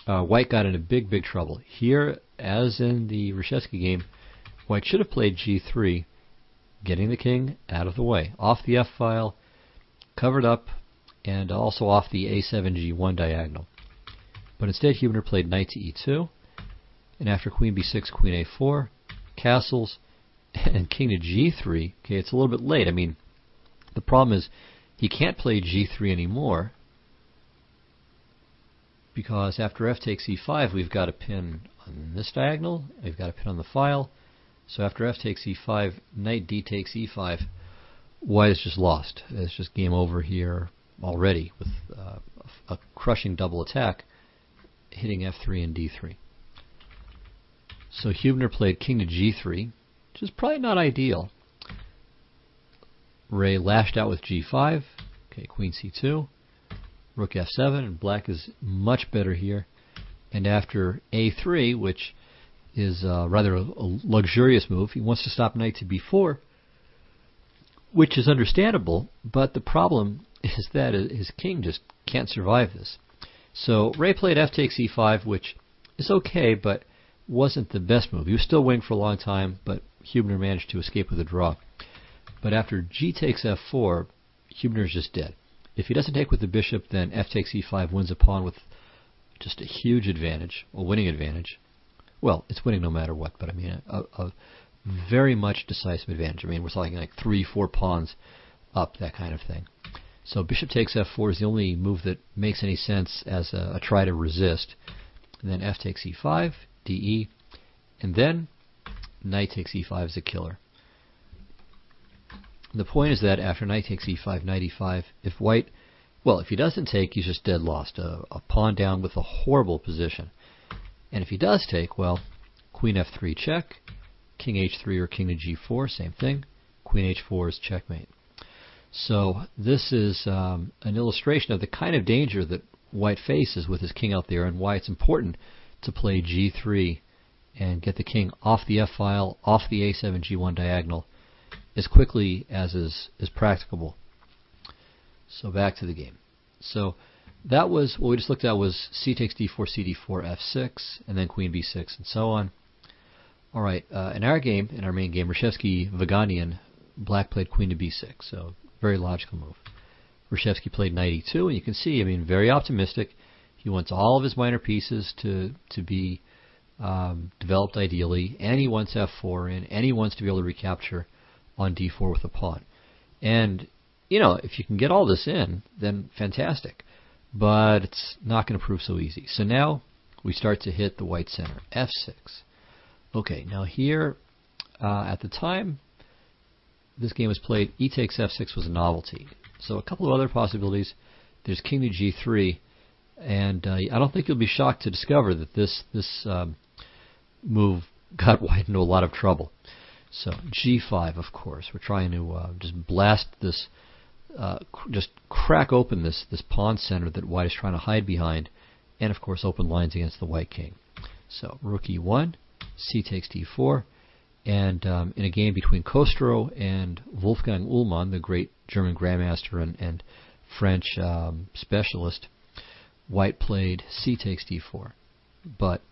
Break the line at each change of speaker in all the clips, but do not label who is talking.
White got into big trouble. Here, as in the Reshevsky game, White should have played g3, getting the king out of the way, off the f-file, covered up, and also off the a7 g1 diagonal. But instead Huebner played knight to e2, and after queen b6, queen a4, castles, and king to g3. Okay, it's a little bit late. I mean, the problem is he can't play g3 anymore, because after f takes e5, we've got a pin on this diagonal, we've got a pin on the file. So after f takes e5, knight d takes e5, White is just lost. It's just game over here already with a crushing double attack hitting f3 and d3. So Huebner played king to g3, which is probably not ideal. Ray lashed out with g5, okay, queen c2, rook f7, and black is much better here. And after a3, which is rather a luxurious move, he wants to stop knight to b4, which is understandable, but the problem is that his king just can't survive this. So Ray played f takes e5, which is okay, but wasn't the best move. He was still winning for a long time, but Huebner managed to escape with a draw. But after g takes f4, Huebner is just dead. If he doesn't take with the bishop, then f takes e5 wins a pawn with just a huge advantage, a winning advantage. Well, it's winning no matter what, but I mean a very much decisive advantage. I mean, we're talking like 3-4 pawns up, that kind of thing. So bishop takes f4 is the only move that makes any sense as a try to resist. And then f takes e5, de, and then knight takes e5 is a killer. The point is that after knight takes e5, knight e5, if White, well, if he doesn't take, he's just dead lost. A pawn down with a horrible position. And if he does take, well, queen f3 check, king h3 or king to g4, same thing. Queen h4 is checkmate. So this is an illustration of the kind of danger that White faces with his king out there, and why it's important to play g3 and get the king off the f-file, off the a7 g1 diagonal as quickly as is practicable. So back to the game. So that was what we just looked at, was c takes d4, c d4, f6, and then queen b6, and so on. All right, in our game, in our main game, Reshevsky-Vaganian, black played queen to b6, so very logical move. Reshevsky played knight e2, and you can see, I mean, very optimistic. He wants all of his minor pieces to be developed ideally, and he wants f4 in, and he wants to be able to recapture on d4 with a pawn. And, you know, if you can get all this in, then fantastic. But it's not going to prove so easy. So now we start to hit the white center, f6. Okay, now here, at the time this game was played, e takes f6 was a novelty. So a couple of other possibilities. There's king to g3, and I don't think you'll be shocked to discover that this move got White into a lot of trouble. So g5, of course. We're trying to just blast this, just crack open this pawn center that White is trying to hide behind, and of course open lines against the white king. So rook e1, c takes d4, and in a game between Kostro and Wolfgang Ullmann, the great German grandmaster and French specialist, White played c takes d4. But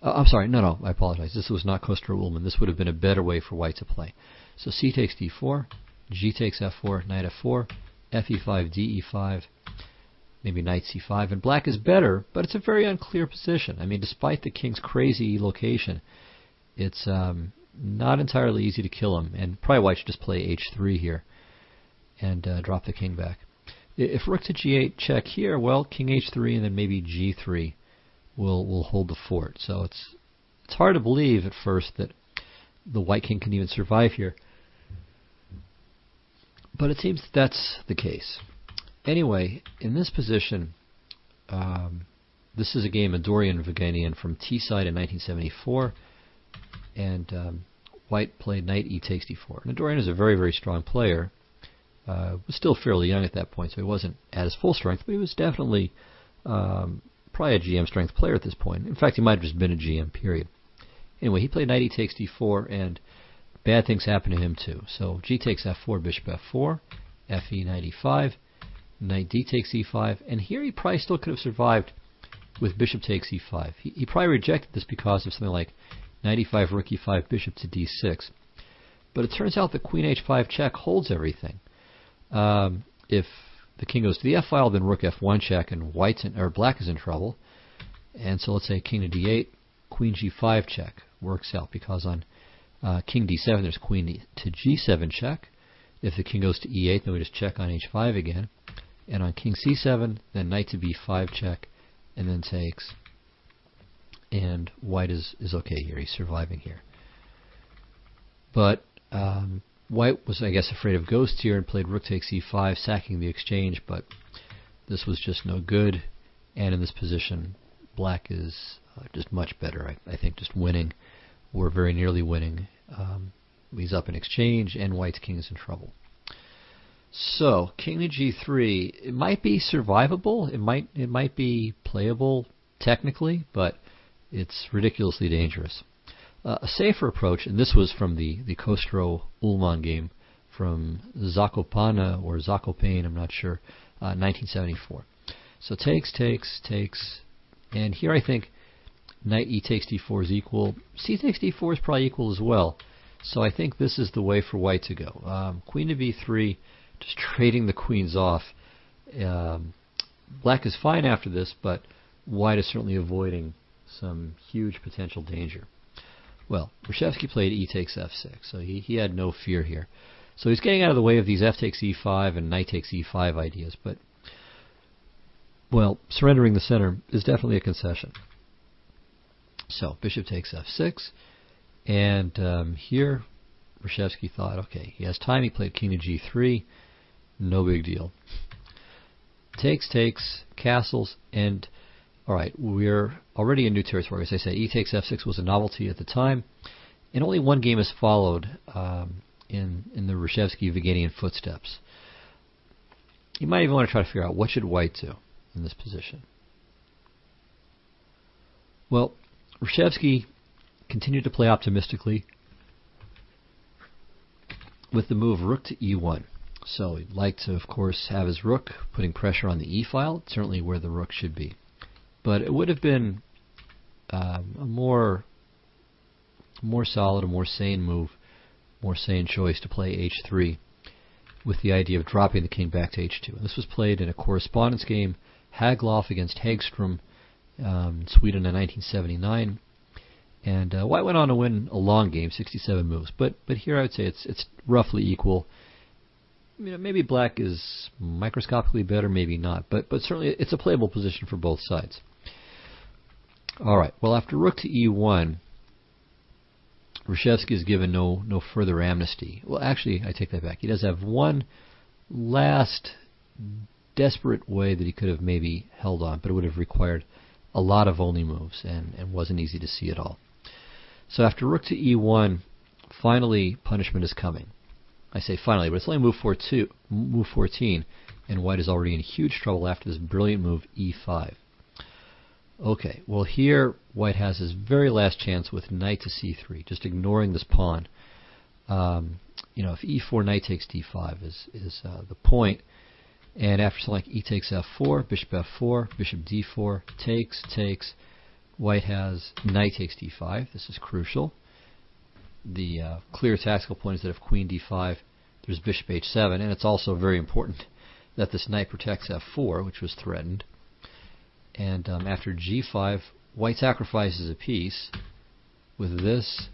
I'm sorry, no, I apologize. This was not Kostro-Ullmann. This would have been a better way for White to play. So c takes d4, g takes f4, knight f4, fe5, de5, maybe knight c5. And black is better, but it's a very unclear position. I mean, despite the king's crazy location, it's not entirely easy to kill him. And probably White should just play h3 here and drop the king back. If rook to g8 check here, well, king h3 and then maybe g3 will hold the fort. So it's hard to believe at first that the white king can even survive here. But it seems that's the case. Anyway, in this position, this is a game of Dorian Vaganian from T-side in 1974, and White played knight e takes d4. Now Dorian is a very, very strong player. Was still fairly young at that point, so he wasn't at his full strength, but he was definitely probably a GM strength player at this point. In fact, he might have just been a GM, period. Anyway, he played knight e takes d4, and bad things happened to him too. So g takes f4, bishop f4, fe, knight e5, knight d takes e5, and here he probably still could have survived with bishop takes e5. He probably rejected this because of something like knight e5, rook e5, bishop to d6. But it turns out that queen h5 check holds everything. If the king goes to the f file, then rook f1 check, and black is in trouble. And so let's say king to d8, queen g5 check works out because on king d7 there's queen to g7 check. If the king goes to e8, then we just check on h5 again. And on king c7, then knight to b5 check, and then takes. And white is okay here. He's surviving here. But white was, I guess, afraid of ghosts here and played rook takes e5, sacking the exchange, but this was just no good. And in this position, black is just much better. I think just winning, or very nearly winning. He's up in exchange, and white's king is in trouble. So king to g3, it might be survivable. It might be playable technically, but it's ridiculously dangerous. A safer approach, and this was from the Kostro-Ullmann game from Zakopane, I'm not sure, 1974. So takes, and here I think knight e takes d4 is equal. C takes d4 is probably equal as well. So I think this is the way for white to go. Queen to b3, just trading the queens off. Black is fine after this, but white is certainly avoiding some huge potential danger. Well, Reshevsky played e takes f6, so he had no fear here. So he's getting out of the way of these f takes e5 and knight takes e5 ideas, but, well, surrendering the center is definitely a concession. So bishop takes f6, and here Reshevsky thought, okay, he has time. He played king to g3, no big deal. Takes, castles, and all right, we're already in new territory. As I say, e takes f6 was a novelty at the time, and only one game has followed in the Reshevsky-Viganian footsteps. You might even want to try to figure out what should white do in this position. Well, Reshevsky continued to play optimistically with the move rook to e1. So he'd like to, of course, have his rook putting pressure on the e file, certainly where the rook should be. But it would have been a more solid, a more sane move, more sane choice to play h3 with the idea of dropping the king back to h2. And this was played in a correspondence game, Hagloff against Hagström, Sweden in 1979. And white went on to win a long game, 67 moves. But here I would say it's roughly equal. You know, maybe black is microscopically better, maybe not. But certainly it's a playable position for both sides. All right. Well, after rook to e1, Reshevsky is given no further amnesty. Well, actually, I take that back. He does have one last desperate way that he could have maybe held on, but it would have required a lot of only moves and wasn't easy to see at all. So after rook to e1, finally punishment is coming. I say finally, but it's only move 14, and white is already in huge trouble after this brilliant move e5. Okay, well here white has his very last chance with knight to c3, just ignoring this pawn. If e4 knight takes d5 is the point, and after something like e takes f4, bishop f4, bishop d4, takes, white has knight takes d5. This is crucial. The clear tactical point is that if queen d5, there's bishop h7, and it's also very important that this knight protects f4, which was threatened. And after g5, white sacrifices a piece with this